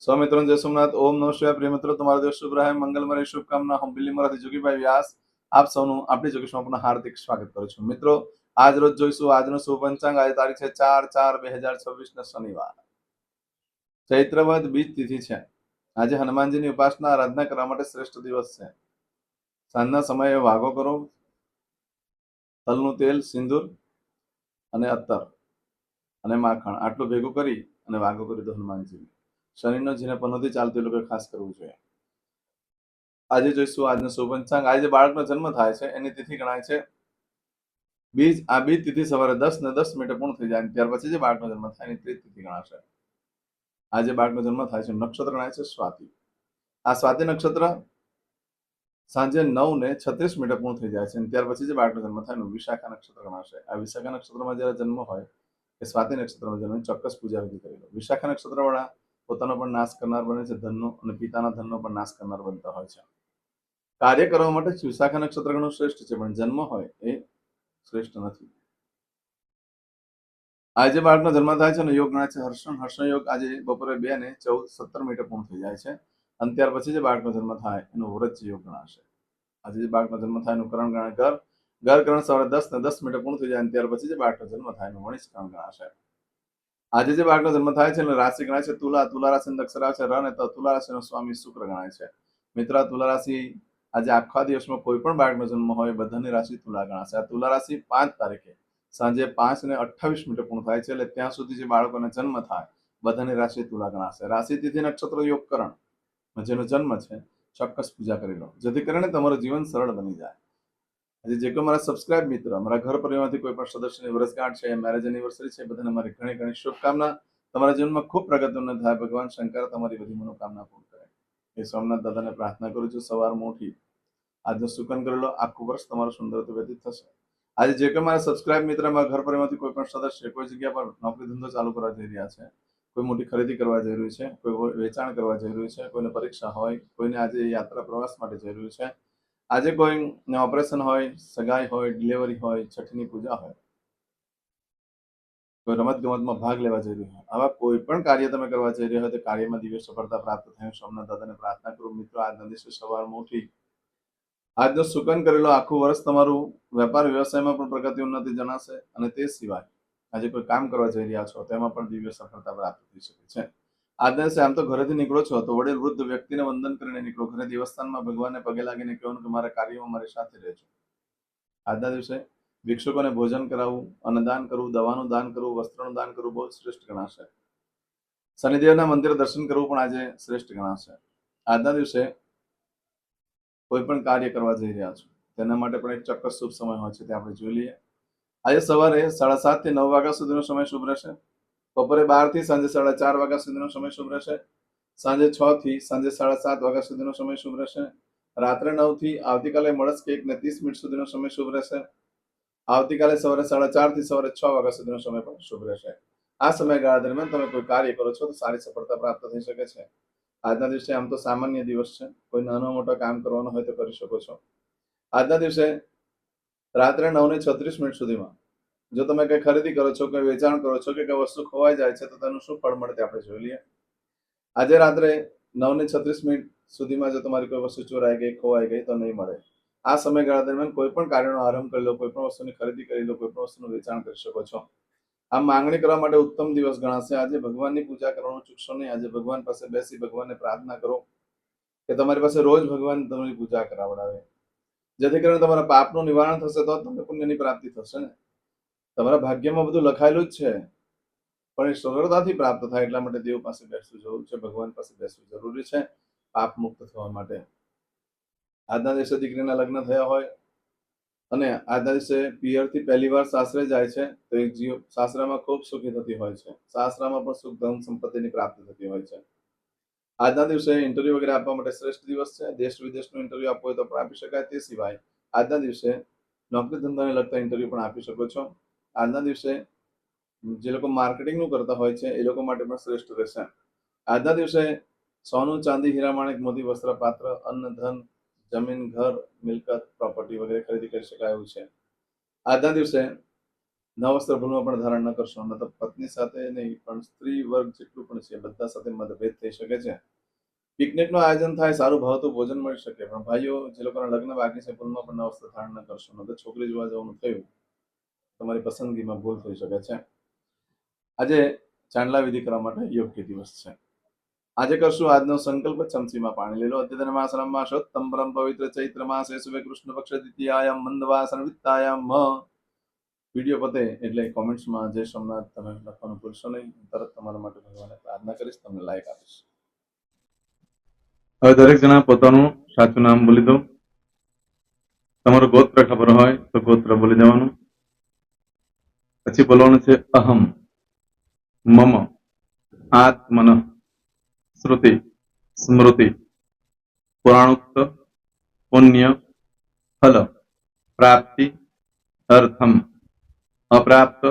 सौ मित्रों जय सोमनाथ। ओम नमः शिवाय। प्रिय મિત્રો, તમારો દિવસ શુભ રહે, મંગલમય શુભકામના। હું બિલીમોરાથી જોગીભાઈ વ્યાસ આપ સૌનું આપણી જોગેશમાં પુનઃ હાર્દિક સ્વાગત કરું છું। મિત્રો, આજ રોજ જોઈશું આજનું શુભ પંચાંગ। આજે તારીખ છે 4/4/2026 ના શનિવાર, ચૈત્રવદ બીજ તિથિ છે। આજે હનુમાનજીની ઉપાસના આરાધના કરવા માટે શ્રેષ્ઠ દિવસ છે। સાંજના સમયે વાઘો કરો, તલનું તેલ, સિંદૂર અને અત્તર અને માખણ આટલું ભેગું કરી અને વાઘો કરી દો હનુમાનજી। શનિનો જેને પનોતી ચાલતું એ લોકોએ ખાસ કરવું જોઈએ। આજે જોઈશું આજનો શુભ પંચાંગ। આજે બાળકનો જન્મ થાય છે એની તિથિ ગણાય છે બીજ। આ બીજ તિથિ સવારે 10:10 પૂર્ણ થઈ જાય ત્યાર પછી જે બાળકનો જન્મ થાય એની ત્રીજ તિથિ ગણાશે। આજે બાળકનો જન્મ થાય છે, નક્ષત્ર ગણાય છે સ્વાતિ। આ સ્વાતિ નક્ષત્ર સાંજે 9:36 પૂર્ણ થઈ જાય છે ત્યાર પછી જે બાળકનો જન્મ થાય એનું વિશાખા નક્ષત્ર ગણાશે। આ વિશાખા નક્ષત્રમાં જ્યારે જન્મ હોય એ સ્વાતિ નક્ષત્રમાં જન્મ ચોક્કસ પૂજા વિધિ કરી લો। વિશાખા નક્ષત્ર વાળા પોતાનો પણ નાશ કરનાર બને છે, ધનનો અને પિતાના ધનનો પણ નાશ કરનાર બનતા હોય છે। કાર્ય કરવા માટે વિશાખા નક્ષત્ર ઘણું શ્રેષ્ઠ છે, પણ જન્મ હોય એ શ્રેષ્ઠ નથી। આજે બાળકનો જન્મ થાય છે અને યોગ ગણાય છે હર્ષણ। હર્ષણ યોગ આજે બપોરે 2:14-17 પૂર્ણ થઈ જાય છે અને ત્યાર પછી જે બાળકનો જન્મ થાય એનો વૃશ્ચિક યોગ ગણાશે। આજે જે બાળકનો જન્મ થાય એનું કરણ ગણાય ઘર। ઘર કરણ સવારે 10:10 પૂર્ણ થઈ જાય અને ત્યાર પછી જે બાળકનો જન્મ થાય એનું વણિજ કરણ ગણાશે। આજે જે બાળકનો જન્મ થાય છે એની રાશિ ગણાય છે તુલા। તુલા રાશિનો અક્ષર આવે છે ર અને ત। તુલા રાશિનો સ્વામી શુક્ર ગણાય છે। મિત્ર, તુલા રાશિ આજે આખા દિવસમાં કોઈ પણ બાળકનો જન્મ હોય બધાની રાશિ તુલા ગણાશે। આ તુલા રાશિ 5 તારીખે સાંજે 5:28 પૂર્ણ થાય છે, એટલે ત્યાં સુધી જે બાળકોનો જન્મ થાય બધાની રાશિ તુલા ગણાશે। રાશિ તિથિ નક્ષત્ર યોગ કરણ જેનો જન્મ છે ચોક્કસ પૂજા કરી લો, જેથી કરીને તમારું જીવન સરળ બની જાય। આજે જે કોઈ મારા સબસ્ક્રાઇબ મિત્ર, મારા ઘર પરિવારમાંથી કોઈ પણ સદસ્યની વર્ષગાંઠ છે, મેરેજ એનિવર્સરી છે, બધાને મારી ઘણી ઘણી શુભકામના। તમારા જીવનમાં ખૂબ પ્રગતિનો થાય, ભગવાન શંકર તમારી બધી મનોકામના પૂર્ણ કરે એ સોમનાથ દાદાને પ્રાર્થના કરું છું। સવારમાં ઉઠી આજનો સુકન કરી લો, આખું વર્ષ તમારું સુંદરથી વ્યતીત થશે। આજે જે કોઈ મારા સબસ્ક્રાઇબ મિત્ર, મારા ઘર પરિવારમાંથી કોઈ પણ સદસ્ય કોઈ જગ્યા પર નોકરી ધંધો ચાલુ કરવા જઈ રહ્યા છે, કોઈ મોટી ખરીદી કરવા જઈ રહ્યું છે, કોઈ વેચાણ કરવા જઈ રહ્યું છે, કોઈને પરીક્ષા હોય, કોઈને આજે યાત્રા પ્રવાસ માટે જઈ રહ્યું છે, આજે કોઈ ઓપરેશન હોય, સગાઈ હોય, ડિલિવરી હોય, છઠ્ઠીની પૂજા હોય, કોઈ રમત ગમતમાં ભાગ લેવા જઈ રહ્યું હોય, આવા કોઈ પણ કાર્ય તમે કરવા જઈ રહ્યા હોય તો કાર્યમાં દિવ્ય સફળતા પ્રાપ્ત થાય સોમનાથ દાદાને પ્રાર્થના કરું। મિત્રો, આજના દિવસે સવારમાં ઉઠી આજનો સુકન કરેલો આખું વર્ષ તમારું વેપાર વ્યવસાયમાં પણ પ્રગતિ ઉન્નતિ જણાશે અને તે સિવાય આજે કોઈ કામ કરવા જઈ રહ્યા છો તેમાં પણ દિવ્ય સફળતા પ્રાપ્ત થઈ શકે છે। આજના દિવસે આમ તો ઘરેથી નીકળો છો તો વડીલ વૃદ્ધ વ્યક્તિને વંદન કરીને નીકળો। ઘરે દેવસ્થાનમાં ભગવાનને પગે લાગીને કહેવાનું કે મારા કાર્યમાં મારી સાથે રહેજો। આજના દિવસે ભિક્ષુકોને ભોજન કરાવવું, અન્નદાન કરવું, દવાનું દાન કરવું, વસ્ત્રનું દાન કરવું બહુ શ્રેષ્ઠ ગણાશે। શનિદેવના મંદિરે દર્શન કરવું પણ આજે શ્રેષ્ઠ ગણાશે। આજના દિવસે કોઈ પણ કાર્ય કરવા જઈ રહ્યા છો તેના માટે પણ એક ચોક્કસ શુભ સમય હોય છે, તે આપણે જોઈ લઈએ। આજે સવારે 7:30 થી 9 વાગ્યા સુધીનો સમય શુભ રહેશે। બપોરે 12 થી સાંજે 4:30 વાગ્યા સુધીનો સમય શુભ રહેશે। સાંજે 6 થી સાંજે 7:30 વાગ્યા સુધીનો સમય શુભ રહેશે। રાત્રે 9 થી આવતીકાલે મળસ્કે 1:30 સુધીનો સમય શુભ રહેશે। આવતીકાલે સવારે 4:30 થી સવારે 6 વાગ્યા સુધીનો સમય પણ શુભ રહેશે। આ સમયગાળા દરમિયાન તમે કોઈ કાર્ય કરો છો તો સારી સફળતા પ્રાપ્ત થઈ શકે છે। આજના દિવસે આમ તો સામાન્ય દિવસ છે, કોઈ નાનો મોટો કામ કરવાનું હોય તો કરી શકો છો। આજના દિવસે રાત્રે 9:36 સુધીમાં જો તમે કંઈ ખરીદી કરો છો, કંઈ વેચાણ કરો છો કે કંઈ વસ્તુ ખોવાઈ જાય છે તો તેનું શું ફળ મળે તે આપણે જોઈ લઈએ। આજે રાત્રે 9:36 સુધીમાં જો તમારી કોઈ વસ્તુ ચોરાઈ ગઈ, ખોવાઈ ગઈ તો નહીં મળે। આ સમયગાળા દરમિયાન કોઈ પણ કાર્યનો આરંભ કરી લો, કોઈ પણ વસ્તુની ખરીદી કરી લો, કોઈ પણ વસ્તુનું વેચાણ કરી શકો છો। આ માંગણી કરવા માટે ઉત્તમ દિવસ ગણાશે। આજે ભગવાનની પૂજા કરવાનું ચૂકશો નહીં। આજે ભગવાન પાસે બેસી ભગવાનને પ્રાર્થના કરો કે તમારી પાસે રોજ ભગવાન તમારી પૂજા કરાવડાવે, જેથી કરીને તમારા પાપનું નિવારણ થશે તો તમને પુણ્યની પ્રાપ્તિ થશે ને। તમારા ભાગ્યમાં બધું લખાયેલું જ છે, પણ એ સરળતાથી પ્રાપ્ત થાય એટલા માટે દેવ પાસે બેસવું જરૂર છે, ભગવાન પાસે બેસવું જરૂરી છે પાપ મુક્ત થવા માટે। આજના દિવસે દીકરીના લગ્ન થયા હોય અને આજના દિવસે પિયરથી પહેલી વાર સાસરે જાય છે તો એક જીવ સાસરામાં ખૂબ સુખી થતી હોય છે। સાસરામાં પણ સુખ ધન સંપત્તિની પ્રાપ્તિ થતી હોય છે। આજના દિવસે ઇન્ટરવ્યુ વગેરે આપવા માટે શ્રેષ્ઠ દિવસ છે। દેશ વિદેશનું ઇન્ટરવ્યુ આપવું હોય તો પણ આપી શકાય। તે સિવાય આજના દિવસે નોકરી ધંધાને લગતા ઇન્ટરવ્યુ પણ આપી શકો છો। આજના દિવસે જે લોકો માર્કેટિંગનું કરતા હોય છે એ લોકો માટે પણ શ્રેષ્ઠ રહેશે। આજના દિવસે સોનું, ચાંદી, હીરા, માણેક, મોતી, વસ્ત્ર, પાત્ર, અન્ન, ધન, જમીન, ઘર, મિલકત, પ્રોપર્ટી વગેરે ખરીદી કરી શકાય એવું છે। આજના દિવસે નવસ્ત્ર ભૂલમાં પણ ધારણ ન કરશો, ન તો પત્ની સાથે નહીં પણ સ્ત્રી વર્ગ જેટલું પણ છે બધા સાથે મતભેદ થઈ શકે છે. પિકનિક નું આયોજન થાય, સારું ભાવતું ભોજન મળી શકે, પણ ભાઈઓ જે લોકોના લગ્ન બાકી છે ભૂલમાં પણ નવસ્ત્ર ધારણ ન કરશો, ન તો છોકરી જોવા જવાનું થયું, તમારી પસંદગીમાં ભૂલ થઈ શકે છે. આજે ચાંદલા વિધિ કરવા માટે યોગ્ય દિવસ છે. આજે કરશું આજનો સંકલ્પ. ચમચીમાં પાણી લઈ લો. અદ્યતન માસનમ માસોત્તમ પરમ પવિત્ર ચૈત્ર માસે શુભે કૃષ્ણ પક્ષ દ્વિતીયાયામ મંદવાસન વિત્તાયામ. વિડીયો પતે એટલે કોમેન્ટ્સમાં જય સોમનાથ તમે લખવાનું ભૂલશો નહીં. તરત તમારા માટે ભગવાને પ્રાર્થના કરીશ, તમને લાઈક આપીશ. હવે દરેક જણા પોતાનું સાચું નામ બોલી દો. તમારું ગોત્ર ખબર હોય તો ગોત્ર બોલી દેવાનું. પછી બોલવાનું છે અહમ, મમ, આત્મન, શ્રુતિ, સ્મૃતિ, પુરાણોક્ત, પુણ્ય, ફલ, પ્રાપ્તિ, અર્થમ, અપ્રાપ્ત,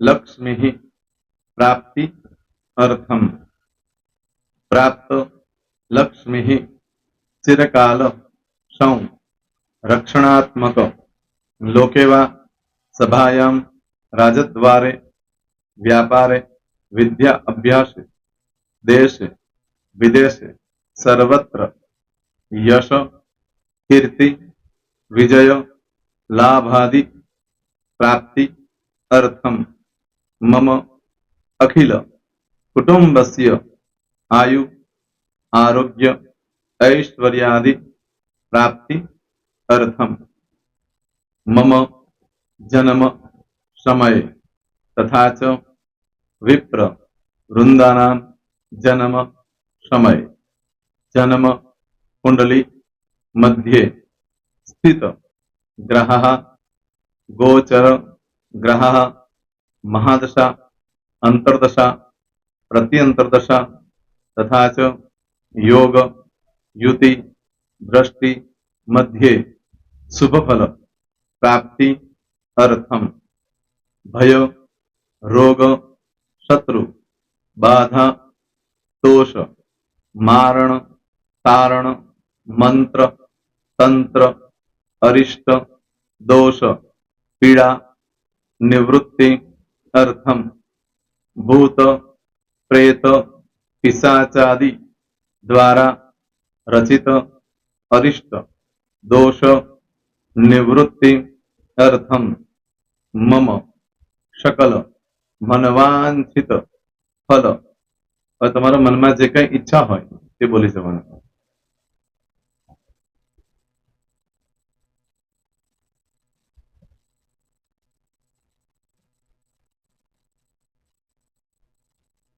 લક્ષ્મી, પ્રાપ્તિ, અર્થમ, પ્રાપ્ત, લક્ષ્મી, ચિરકાલ, સૌ, રક્ષણાત્મક, લોકેવા, સભાયામ, રાજદ્વારે, વ્યાપારે, વિદ્યા અભ્યાસે, દેશે, વિદેશે, સર્વત્ર, યશ, કીર્તિ, વિજય, લાભાદि, પ્રાપ્તિ, અર્થમ, મમ, અખિલ, કુટુંબસ્ય, આયુ, આરોગ્ય, ऐश्वर्यादि, प्राप्ति, अर्थम, मम, जन्म, समय, तथा च विप्र, वृंदानां, जन्म, समय, जन्म, कुंडली, मध्ये, स्थित, ग्रहः, गोचर, ग्रहः, महादशा, अंतर्दशा, प्रत्यंतर्दशा, तथा च योग, युति, दृष्टि, मध्ये, शुभ फल, प्राप्ति, अर्थम, भय, रोग, शत्रु, बाधा, दोष, मारण, तारण, मंत्र, तंत्र, अरिष्ट, दोष, पीड़ा, निवृत्ति, अर्थम, भूत, प्रेत, पिशाचादि द्वारा रचित अरिष्ट, दोष, निवृत्ति, अर्थम, मम, सकल, मनवांछित फल. હવે તમારા મનમાં જે કઈ ઈચ્છા હોય તે બોલી જવાનું.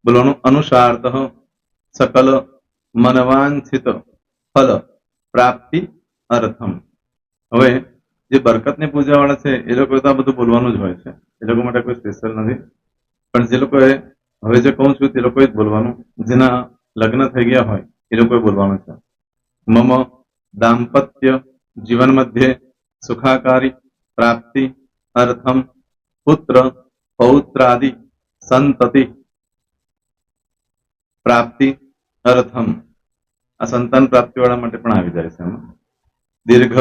બોલવાનું અનુસારતઃ सकल मनवांछित फल प्राप्ति अर्थम. હવે જે બરકતની પૂજા વાળા છે એ લોકો તો આ બધું બોલવાનું જ હોય છે, એ લોકો માટે કોઈ સ્પેશિયલ નથી. પણ જે લોકોએ હવે જે કહું છું તે લોકોએ જ બોલવાનું. જેના લગ્ન થઈ ગયા હોય એ લોકોએ બોલવાનું છે. મમ દાંપત્ય જીવન મધ્યે સુખાકારી પ્રાપ્તિ અર્થમ પુત્ર પૌત્રાદિ સંતતિ પ્રાપ્તિ અર્થમ. આ સંતાન પ્રાપ્તિ વાળા માટે પણ આવી જાય છે. દીર્ઘ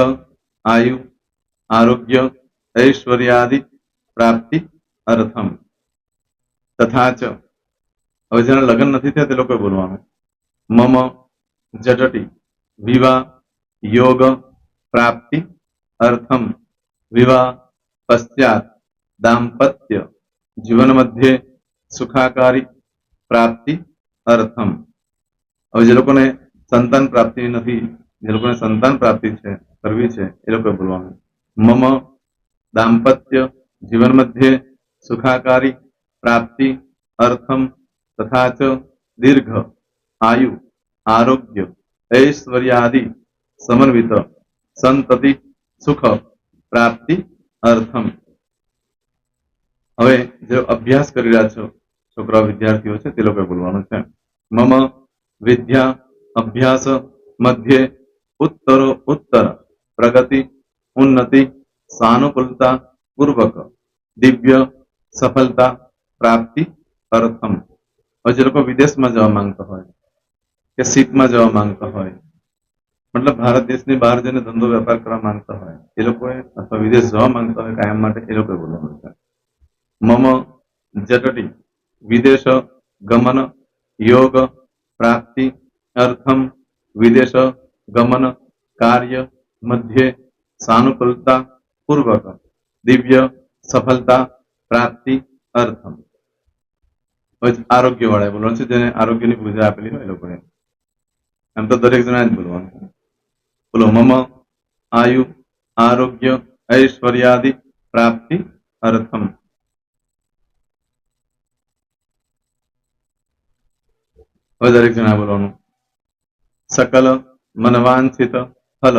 આયુ આરોગ્ય ऐश्वर्यादि પ્રાપ્તિ અર્થમ. તથા ચ હવે જેના લગ્ન નથી થયા તે લોકોએ બોલવાનું. મમ જટટી વિવાહ યોગ પ્રાપ્તિ અર્થમ વિવાહ પશ્ચાત દાંપત્ય જીવન મધ્યે સુખાકારી પ્રાપ્તિ અર્થમ. હવે જે લોકોને સંતાન પ્રાપ્તિ નથી, જે લોકોને સંતાન પ્રાપ્તિ છે કરવી છે એ લોકોએ બોલવાનું. મમ દાંપત્ય જીવન મધ્યે સુખાકારી પ્રાપ્તિ અર્થમ તથા ચ દીર્ઘ આયુ આરોગ્ય ऐश्वर्यादि समन्वित संतति सुख प्राप्ति अर्थम. હવે જે અભ્યાસ કરી રહ્યા છો છોકરા વિદ્યાર્થીઓ છે તે લોકોએ બોલવાનું છે. મમ વિદ્યા અભ્યાસ મધ્યે ઉત્તરો ઉત્તર પ્રગતિ ઉન્નતિ સાનુકૂલતા પૂર્વક દિવ્ય સફળતા પ્રાપ્તિ અર્થમ. હવે જે લોકો વિદેશમાં જવા માંગતા હોય કે સીટમાં જવા માંગતા હોય, મતલબ ભારત દેશની બહાર જઈને ધંધો વેપાર કરવા માંગતા હોય એ લોકોએ, અથવા વિદેશ જવા માંગતા હોય કાયમ માટે, એ લોકોએ બોલવાનું છે. મમ જટટી વિદેશ ગમન યોગ પ્રાપ્તિ અર્થમ વિદેશ ગમન કાર્ય મધ્યે સાનુકૂળતા પૂર્વક દિવ્ય સફળતા પ્રાપ્તિ અર્થમ. હવે આરોગ્ય વાળા બોલવાનું છે, જેને આરોગ્યની પૂજા આપેલી હોય એ લોકોને. એમ તો દરેક જણા જ બોલવાનું. બોલો મમ આયુ આરોગ્ય ઐશ્વર્યાદિ પ્રાપ્તિ અર્થમ. હવે દરેક જણા બોલવાનું. સકલ મનવાંછિત ફલ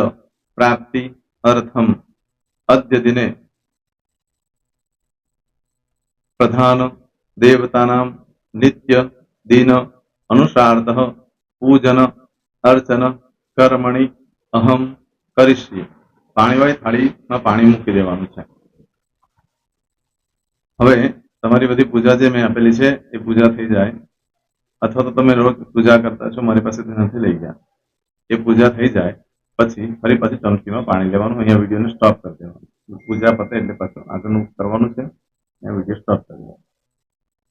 પ્રાપ્તિ અર્થમ અદ્ય દિને પ્રધાન દેવતાનામ નિત્ય દિન અનુસાર્થ પૂજન અર્ચન કર્મણિ અહમ કરીશ્યે. પાણીવાળી થાળીમાં પાણી મૂકી દેવાનું છે. હવે તમારી બધી પૂજા જે મેં આપેલી છે એ પૂજા થઈ જાય, અથવા તો તમે રોજ પૂજા કરતા છો, મારી પાસેથી નથી લઈ ગયા, એ પૂજા થઈ જાય પછી ફરી પાછી ચમચીમાં પાણી લેવાનું. અહીંયા વિડીયોને સ્ટોપ કરી દેવાનું. પૂજા પતે એટલે પાછું આગળનું કરવાનું છે. અહીંયા વિડીયો સ્ટોપ કરી દેવાનું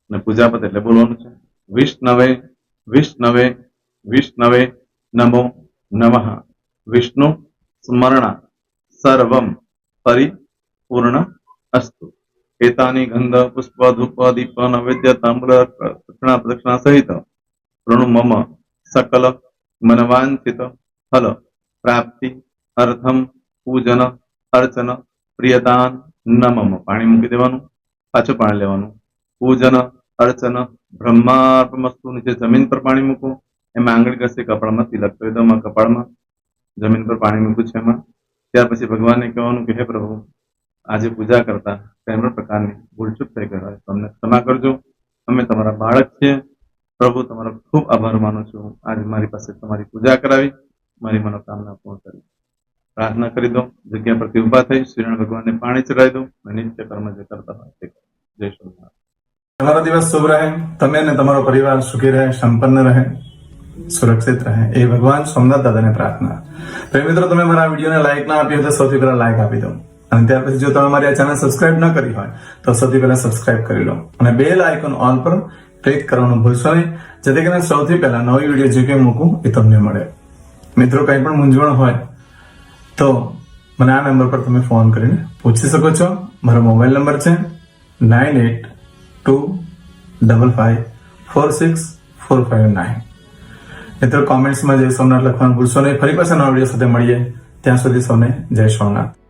અને પૂજા પતે એટલે બોલવાનું છે વિષ્ણવે વિષ્ણવે વિષ્ણવે નમો નમઃ વિષ્ણુ સ્મરણા સર્વમ પરિપૂર્ણ અસ્તુ. એતાની ગંધ પુષ્પ ધૂપ દીપ નૈવેદ્ય તાંબૂલ પ્રદક્ષિણા સહિત પ્રણુ મમ સકલ મનવાંછિત ફલ પ્રાપ્તિ અર્થમ પૂજન અર્ચન પ્રિયતાન નમમ. પાણી મૂકી દેવાનું, પાછું પાણી લેવાનું. પૂજન અર્ચન બ્રહ્માર્પણમસ્તુ. નીચે જમીન પર પાણી મૂકો, એમાં આંગળી ઘસી કપાળમાં તિલક કરી દો. કપાળમાં જમીન પર પાણી મૂક્યું છે એમાં. ત્યાર પછી ભગવાનને કહેવાનું કે હે પ્રભુ, આજે પૂજા કરતા કઈ પણ પ્રકારની ભૂલચૂક થઈ ગઈ હોય તો અમને ક્ષમા કરજો. અમે તમારા બાળક છીએ. પ્રભુ તમારો ખૂબ આભાર માનું છું. આજે મારી પાસે તમારી પૂજા કરાવી, મારી મનોકામના પૂર્ણ કરી. પ્રાર્થના કરી દો. જગ્યા પરથી ઉભા થઈ શ્રીનારાયણ ભગવાનને પાણી ચડાવી દો અને નિત્ય કર્મ જે કરતા હોય તે કરો. જય સ્વામિનારાયણ. તમારો દિવસ શુભ રહે. તમે અને તમારો પરિવાર સુખી રહે, સંપન્ન રહે, સુરક્ષિત રહે, એ ભગવાન સોમનાથ દાદાને પ્રાર્થના. તો મિત્રો, તમે મારા વિડીયોને લાઈક ના આપી હોય તો સૌથી પહેલા લાઈક આપી દો. અને ત્યાર પછી જો તમે મારી આ ચેનલ સબસ્ક્રાઇબ ન કરી હોય તો સૌથી પહેલા સબસ્ક્રાઇબ કરી લો અને બેલ આઇકોન ઓલ પર ક્લિક કરવાનું ભૂલશો નહીં, જેથી કરીને સૌથી પહેલા નવી વિડીયો જે કંઈ મૂકું એ તમને મળે. મિત્રો, કંઈ પણ મૂંઝવણ હોય તો મને આ નંબર પર તમે ફોન કરીને પૂછી શકો છો. મારો મોબાઈલ નંબર છે 9825546459. મિત્રો, કોમેન્ટ્સમાં જય સોમનાથ લખવાનું ભૂલશો નહીં. ફરી પાછા નવા વિડીયો સાથે મળીએ. ત્યાં સુધી સૌને જય સોમનાથ.